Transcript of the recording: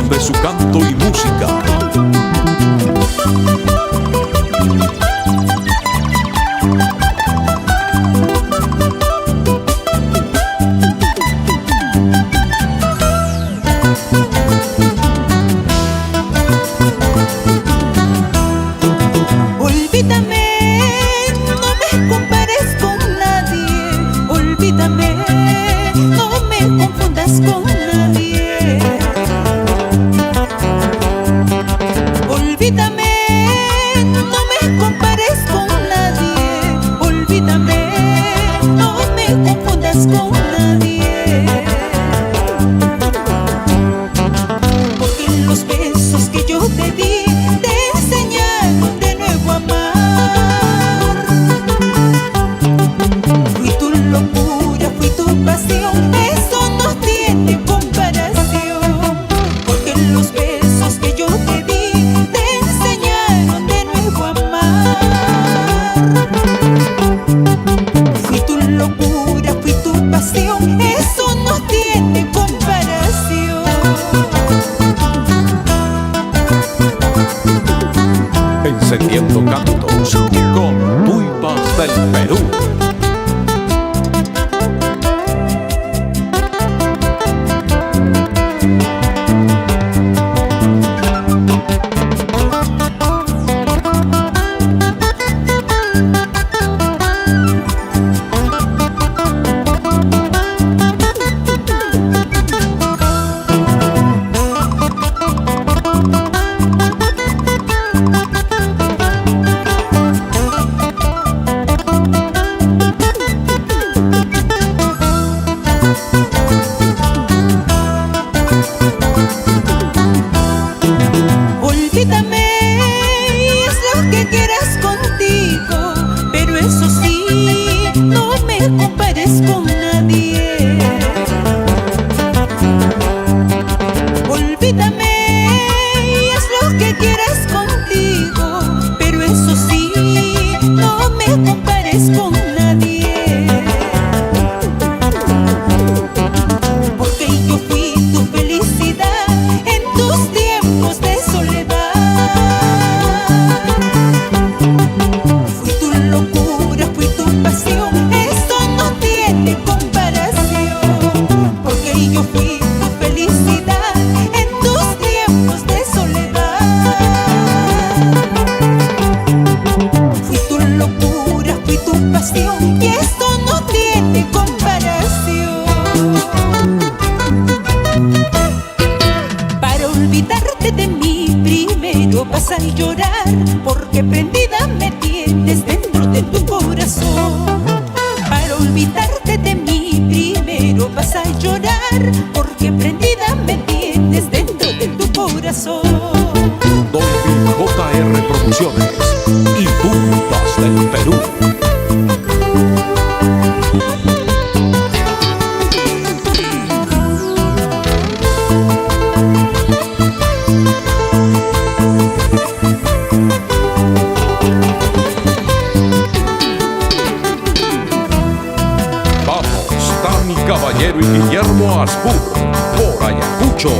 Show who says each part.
Speaker 1: de su canto y música.
Speaker 2: Olvídame, no me compares con nadie. Olvídame, no me confundas con nadie. Olvídame, no me compares con nadie. Olvídame, no me confundas con nadie. Porque los besos que yo te di te enseñaron de nuevo a amar. Fui tu locura, fui tu pasión, eso no tiene comparación. Porque los besos que yo te di te enseñaron de nuevo a amar. Fui tu locura, fui tu pasión, eso no tiene comparación.
Speaker 1: Encendiendo cantos con Tuipas del Perú.
Speaker 2: Olvídame y haz lo que quieras contigo, pero eso sí, no me compares con nadie. Olvídame y haz lo que quieras contigo, pero eso sí, no me compares con nadie. Porque yo fui tu felicidad en tus tiempos de soledad. Fui tu locura, fui tu pasión, eso no tiene comparación. Porque yo fui tu felicidad en tus tiempos de soledad. Fui tu locura, fui tu pasión, y esto no tiene comparación. Para olvidarte de mí primero vas a llorar, porque prendida me tienes dentro de tu corazón. Para olvidarte de mí primero vas a llorar, porque prendida me tienes dentro de tu corazón.
Speaker 1: Dolby JR Producciones y Tuipas del Perú. Vamos, Tami Caballero y Guillermo Asbur, por Ayacucho,